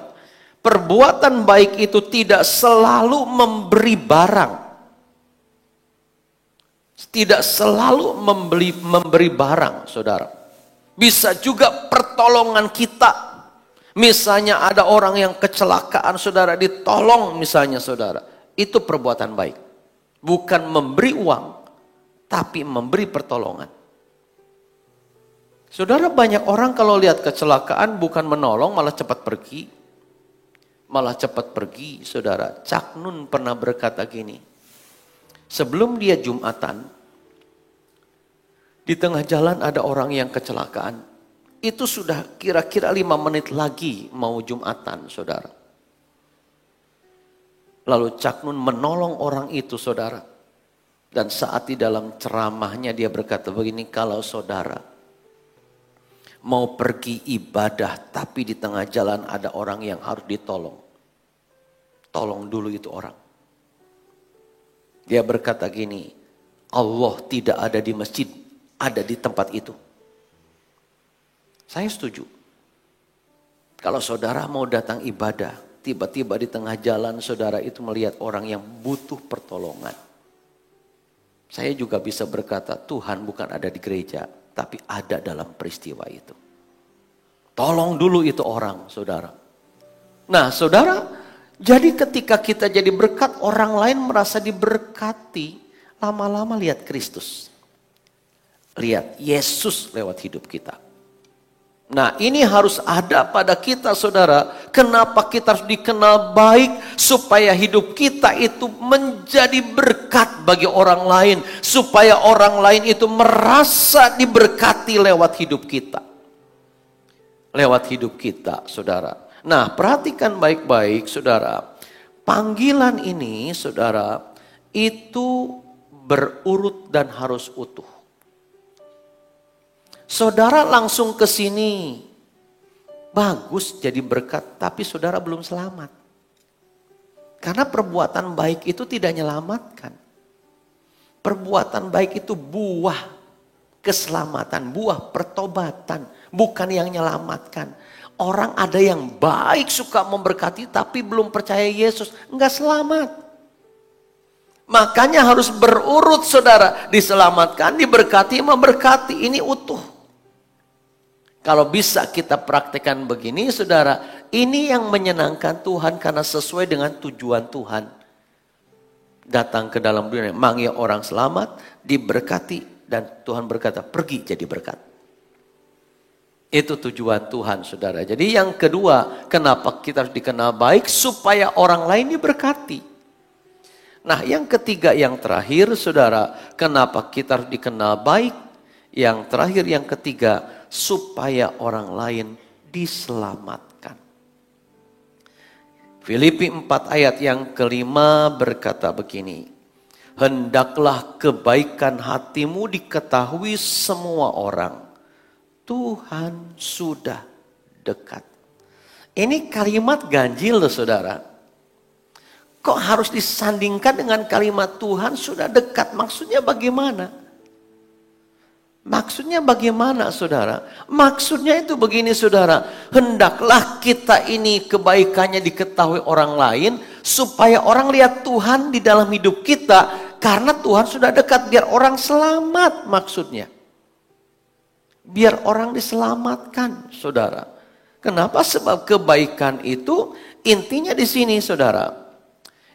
Speaker 1: Perbuatan baik itu tidak selalu memberi barang. Tidak selalu memberi barang, saudara. Bisa juga pertolongan kita. Misalnya ada orang yang kecelakaan, saudara ditolong misalnya saudara. Itu perbuatan baik. Bukan memberi uang, tapi memberi pertolongan. Saudara, banyak orang kalau lihat kecelakaan bukan menolong, malah cepat pergi. Malah cepat pergi, saudara. Cak Nun pernah berkata gini. Sebelum dia Jumatan, di tengah jalan ada orang yang kecelakaan. Itu sudah kira-kira 5 menit lagi mau Jumatan, saudara. Lalu Cak Nun menolong orang itu, saudara. Dan saat di dalam ceramahnya dia berkata begini, kalau saudara mau pergi ibadah tapi di tengah jalan ada orang yang harus ditolong. Tolong dulu itu orang. Dia berkata gini, Allah tidak ada di masjid, ada di tempat itu. Saya setuju. Kalau saudara mau datang ibadah, tiba-tiba di tengah jalan saudara itu melihat orang yang butuh pertolongan. Saya juga bisa berkata, Tuhan bukan ada di gereja, tapi ada dalam peristiwa itu. Tolong dulu itu orang, saudara. Nah, saudara, jadi ketika kita jadi berkat, orang lain merasa diberkati, lama-lama lihat Kristus. Lihat Yesus lewat hidup kita. Nah, ini harus ada pada kita, saudara. Kenapa kita harus dikenal baik? Supaya hidup kita itu menjadi berkat bagi orang lain. Supaya orang lain itu merasa diberkati lewat hidup kita. Lewat hidup kita, saudara. Nah, perhatikan baik-baik, saudara. Panggilan ini, saudara, itu berurut dan harus utuh. Saudara langsung ke sini, bagus jadi berkat, tapi saudara belum selamat. Karena perbuatan baik itu tidak menyelamatkan. Perbuatan baik itu buah keselamatan, buah pertobatan, bukan yang menyelamatkan. Orang ada yang baik suka memberkati tapi belum percaya Yesus, enggak selamat. Makanya harus berurut saudara, diselamatkan, diberkati, memberkati, ini utuh. Kalau bisa kita praktekkan begini, saudara, ini yang menyenangkan Tuhan karena sesuai dengan tujuan Tuhan. Datang ke dalam dunia, manggil orang selamat, diberkati, dan Tuhan berkata, pergi jadi berkat. Itu tujuan Tuhan, saudara. Jadi yang kedua, kenapa kita harus dikenal baik? Supaya orang lain diberkati. Nah, yang ketiga, yang terakhir, saudara, kenapa kita harus dikenal baik? Yang terakhir, yang ketiga, supaya orang lain diselamatkan. Filipi 4 ayat yang kelima berkata begini, hendaklah kebaikan hatimu diketahui semua orang, Tuhan sudah dekat. Ini kalimat ganjil loh, saudara. Kok harus disandingkan dengan kalimat Tuhan sudah dekat? Maksudnya bagaimana? Maksudnya bagaimana, saudara? Maksudnya itu begini, saudara. Hendaklah kita ini kebaikannya diketahui orang lain, supaya orang lihat Tuhan di dalam hidup kita. Karena Tuhan sudah dekat, biar orang selamat maksudnya. Biar orang diselamatkan, saudara. Kenapa? Sebab kebaikan itu intinya di sini, saudara.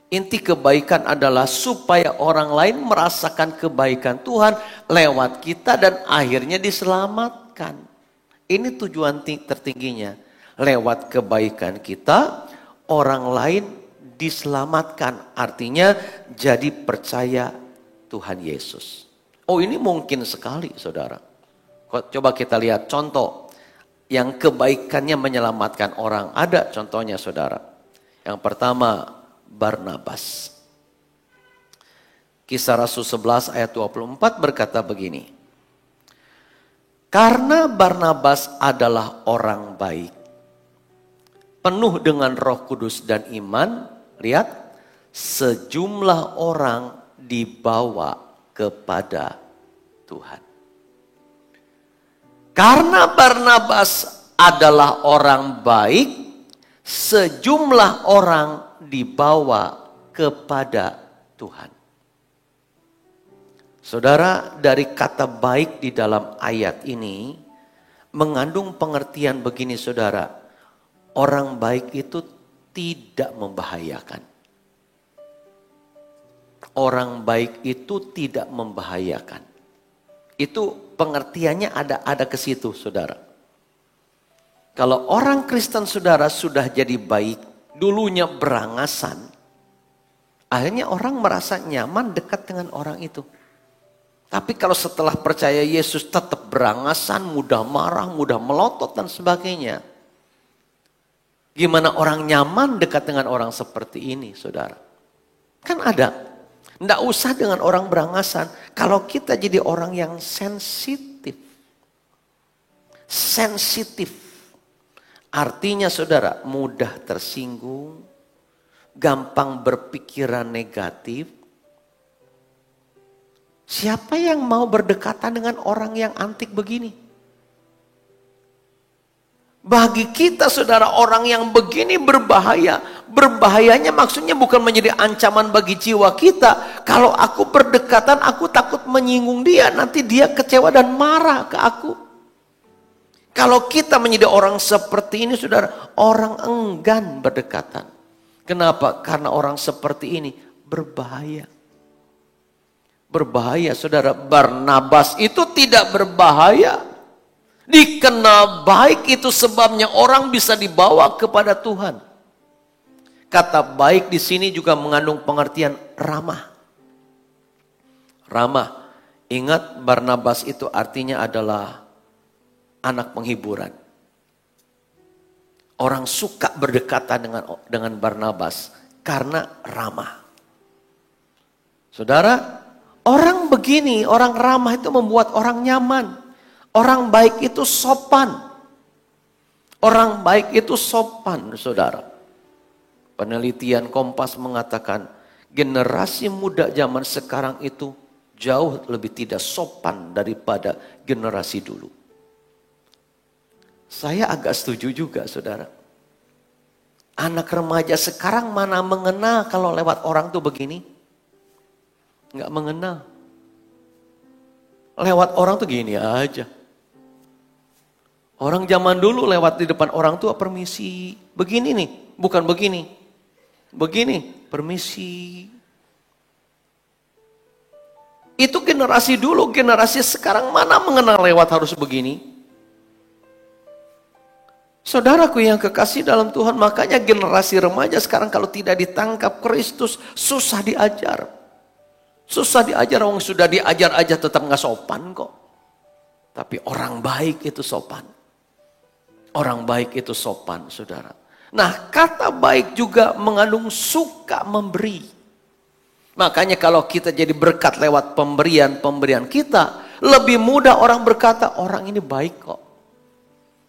Speaker 1: Inti kebaikan adalah supaya orang lain merasakan kebaikan Tuhan lewat kita dan akhirnya diselamatkan. Ini tujuan tertingginya. Lewat kebaikan kita, orang lain diselamatkan. Artinya jadi percaya Tuhan Yesus. Oh, ini mungkin sekali, saudara. Coba kita lihat contoh yang kebaikannya menyelamatkan orang. Ada contohnya, saudara. Yang pertama, Barnabas. Kisah Rasul 11 ayat 24 berkata begini. Karena Barnabas adalah orang baik, penuh dengan Roh Kudus dan iman, lihat, sejumlah orang dibawa kepada Tuhan. Karena Barnabas adalah orang baik, sejumlah orang dibawa kepada Tuhan. Saudara, dari kata baik di dalam ayat ini mengandung pengertian begini, saudara. Orang baik itu tidak membahayakan. Orang baik itu tidak membahayakan. Itu pengertiannya ada ke situ, saudara. Kalau orang Kristen, saudara, sudah jadi baik, dulunya berangasan, akhirnya orang merasa nyaman dekat dengan orang itu. Tapi kalau setelah percaya Yesus tetap berangasan, mudah marah, mudah melotot dan sebagainya. Gimana orang nyaman dekat dengan orang seperti ini, saudara? Kan ada. Nggak usah dengan orang berangasan. Kalau kita jadi orang yang sensitif. Sensitif. Artinya, saudara, mudah tersinggung, gampang berpikiran negatif. Siapa yang mau berdekatan dengan orang yang antik begini? Bagi kita, saudara, orang yang begini berbahaya. Berbahayanya maksudnya bukan menjadi ancaman bagi jiwa kita. Kalau aku berdekatan, aku takut menyinggung dia. Nanti dia kecewa dan marah ke aku. Kalau kita menjadi orang seperti ini, saudara, orang enggan berdekatan. Kenapa? Karena orang seperti ini berbahaya. Berbahaya, saudara. Barnabas itu tidak berbahaya. Dikenal baik itu sebabnya orang bisa dibawa kepada Tuhan. Kata baik di sini juga mengandung pengertian ramah. Ramah. Ingat, Barnabas itu artinya adalah anak penghiburan. Orang suka berdekatan dengan Barnabas karena ramah. Saudara, orang begini, orang ramah itu membuat orang nyaman. Orang baik itu sopan. Orang baik itu sopan, saudara. Penelitian Kompas mengatakan generasi muda zaman sekarang itu jauh lebih tidak sopan daripada generasi dulu. Saya agak setuju juga, saudara. Anak remaja sekarang mana mengenal kalau lewat orang tuh begini? Enggak mengenal. Lewat orang tuh gini aja. Orang zaman dulu lewat di depan orang tua permisi. Begini nih, bukan begini. Begini, permisi. Itu generasi dulu, generasi sekarang mana mengenal lewat harus begini. Saudaraku yang kekasih dalam Tuhan, makanya generasi remaja sekarang kalau tidak ditangkap Kristus, susah diajar. Susah diajar, orang sudah diajar aja tetap nggak sopan kok. Tapi orang baik itu sopan. Orang baik itu sopan, saudara. Nah, kata baik juga mengandung suka memberi. Makanya kalau kita jadi berkat lewat pemberian kita, lebih mudah orang berkata, orang ini baik kok.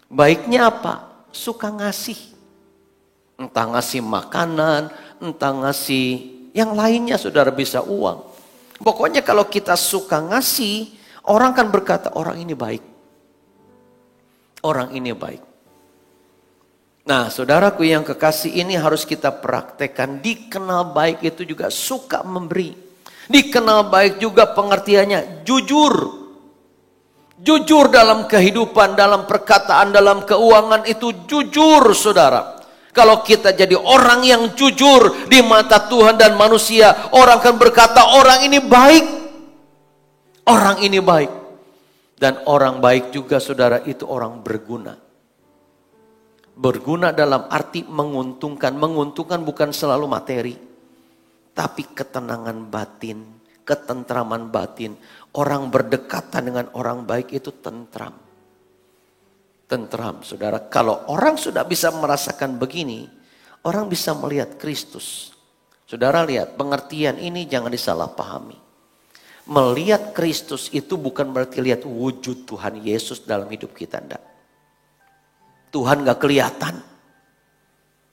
Speaker 1: Baiknya apa? Suka ngasih. Entah ngasih makanan, entah ngasih yang lainnya, saudara, bisa uang. Pokoknya kalau kita suka ngasih, orang kan berkata, orang ini baik. Orang ini baik. Nah, saudaraku yang kekasih, ini harus kita praktekkan. Dikenal baik itu juga suka memberi. Dikenal baik juga pengertiannya jujur. Jujur dalam kehidupan, dalam perkataan, dalam keuangan itu jujur, saudara. Kalau kita jadi orang yang jujur di mata Tuhan dan manusia, orang akan berkata orang ini baik. Orang ini baik. Dan orang baik juga, saudara, itu orang berguna. Berguna dalam arti menguntungkan. Menguntungkan bukan selalu materi. Tapi ketenangan batin, ketentraman batin. Orang berdekatan dengan orang baik itu tentram. Tentram, saudara. Kalau orang sudah bisa merasakan begini, orang bisa melihat Kristus. Saudara lihat, pengertian ini jangan disalahpahami. Melihat Kristus itu bukan berarti lihat wujud Tuhan Yesus dalam hidup kita, enggak. Tuhan gak kelihatan.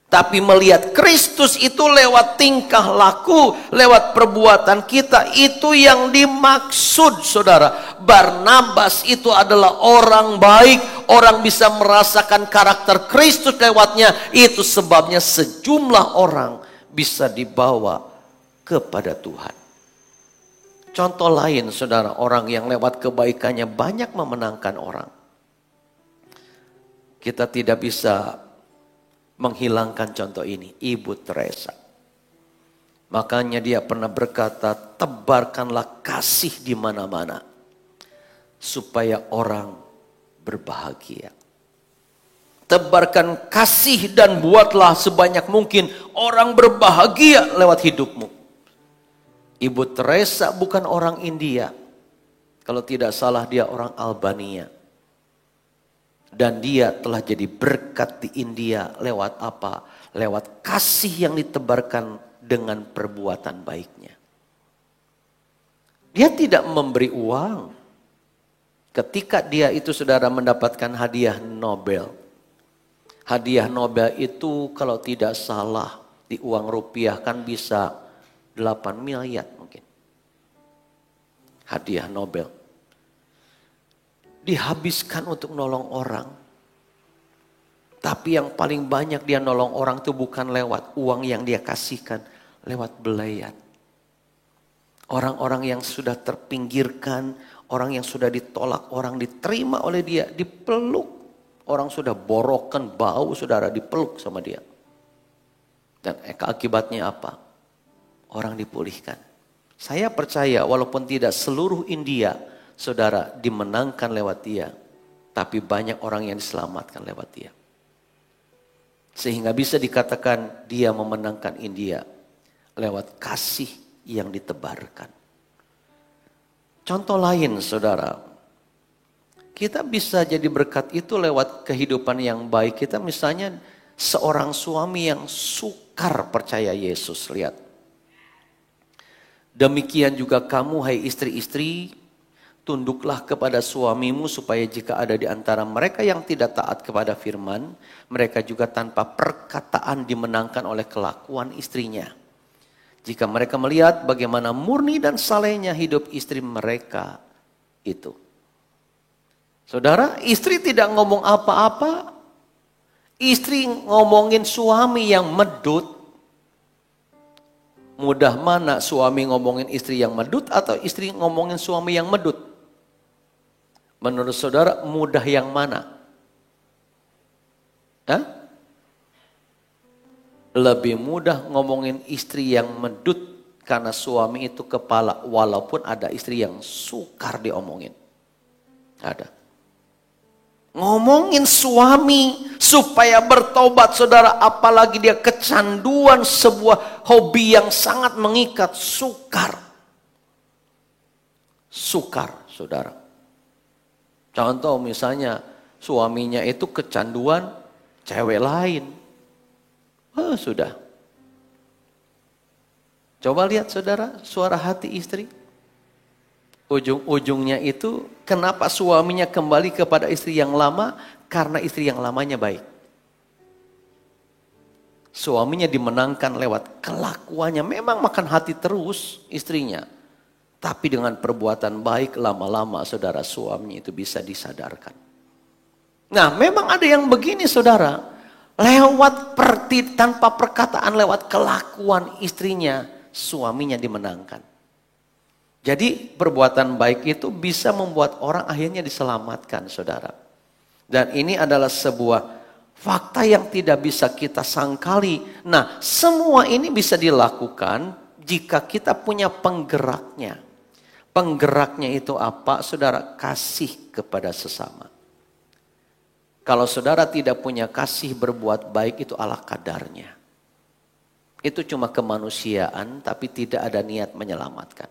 Speaker 1: Tapi melihat Kristus itu lewat tingkah laku, lewat perbuatan kita. Itu yang dimaksud, saudara. Barnabas itu adalah orang baik. Orang bisa merasakan karakter Kristus lewatnya. Itu sebabnya sejumlah orang bisa dibawa kepada Tuhan. Contoh lain, saudara, orang yang lewat kebaikannya banyak memenangkan orang. Kita tidak bisa menghilangkan contoh ini. Ibu Teresa. Makanya dia pernah berkata, tebarkanlah kasih di mana-mana. Supaya orang berbahagia. Tebarkan kasih dan buatlah sebanyak mungkin orang berbahagia lewat hidupmu. Ibu Teresa bukan orang India. Kalau tidak salah dia orang Albania. Dan dia telah jadi berkat di India lewat apa? Lewat kasih yang ditebarkan dengan perbuatan baiknya. Dia tidak memberi uang. Ketika dia itu, saudara, mendapatkan hadiah Nobel. Hadiah Nobel itu kalau tidak salah di uang rupiah kan bisa 8 miliar mungkin. Hadiah Nobel. Dihabiskan untuk nolong orang. Tapi yang paling banyak dia nolong orang itu bukan lewat uang yang dia kasihkan. Lewat belayan. Orang-orang yang sudah terpinggirkan. Orang yang sudah ditolak. Orang diterima oleh dia. Dipeluk. Orang sudah borokan bau, saudara, dipeluk sama dia. Dan akibatnya apa? Orang dipulihkan. Saya percaya walaupun tidak seluruh India, saudara, dimenangkan lewat dia. Tapi banyak orang yang diselamatkan lewat dia. Sehingga bisa dikatakan dia memenangkan India. Lewat kasih yang ditebarkan. Contoh lain, saudara. Kita bisa jadi berkat itu lewat kehidupan yang baik kita. Misalnya seorang suami yang sukar percaya Yesus. Lihat. Demikian juga kamu, hai istri-istri, tunduklah kepada suamimu supaya jika ada di antara mereka yang tidak taat kepada firman, mereka juga tanpa perkataan dimenangkan oleh kelakuan istrinya. Jika mereka melihat bagaimana murni dan salehnya hidup istri mereka itu. Saudara, istri tidak ngomong apa-apa. Istri ngomongin suami yang medut. Mudah mana suami ngomongin istri yang medut atau istri ngomongin suami yang medut? Menurut saudara, mudah yang mana? Hah? Lebih mudah ngomongin istri yang medut karena suami itu kepala, walaupun ada istri yang sukar diomongin. Ada. Ngomongin suami supaya bertobat, saudara, apalagi dia kecanduan sebuah hobi yang sangat mengikat, sukar. Sukar, saudara. Contoh misalnya suaminya itu kecanduan cewek lain. Sudah. Coba lihat saudara, suara hati istri. Ujung-ujungnya itu kenapa suaminya kembali kepada istri yang lama? Karena istri yang lamanya baik. Suaminya dimenangkan lewat kelakuannya. Memang makan hati terus istrinya. Tapi dengan perbuatan baik lama-lama saudara, suaminya itu bisa disadarkan. Nah memang ada yang begini saudara. Lewat tanpa perkataan, lewat kelakuan istrinya, suaminya dimenangkan. Jadi perbuatan baik itu bisa membuat orang akhirnya diselamatkan, saudara. Dan ini adalah sebuah fakta yang tidak bisa kita sangkali. Nah, semua ini bisa dilakukan jika kita punya penggeraknya. Penggeraknya itu apa, saudara? Kasih kepada sesama. Kalau saudara tidak punya kasih berbuat baik, itu ala kadarnya. Itu cuma kemanusiaan, tapi tidak ada niat menyelamatkan.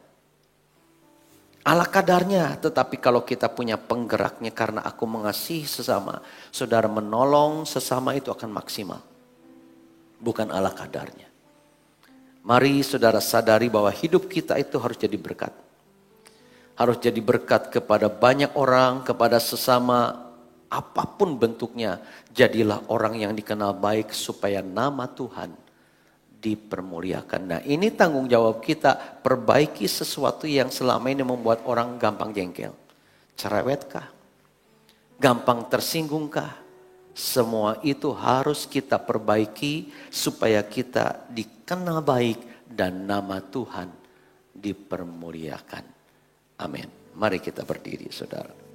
Speaker 1: Ala kadarnya, tetapi kalau kita punya penggeraknya karena aku mengasihi sesama, saudara menolong sesama itu akan maksimal. Bukan ala kadarnya. Mari saudara sadari bahwa hidup kita itu harus jadi berkat. Harus jadi berkat kepada banyak orang, kepada sesama, apapun bentuknya, jadilah orang yang dikenal baik supaya nama Tuhan dipermuliakan. Nah ini tanggung jawab kita, perbaiki sesuatu yang selama ini membuat orang gampang jengkel. Cerewetkah? Gampang tersinggungkah? Semua itu harus kita perbaiki supaya kita dikenal baik dan nama Tuhan dipermuliakan. Amin. Mari kita berdiri saudara.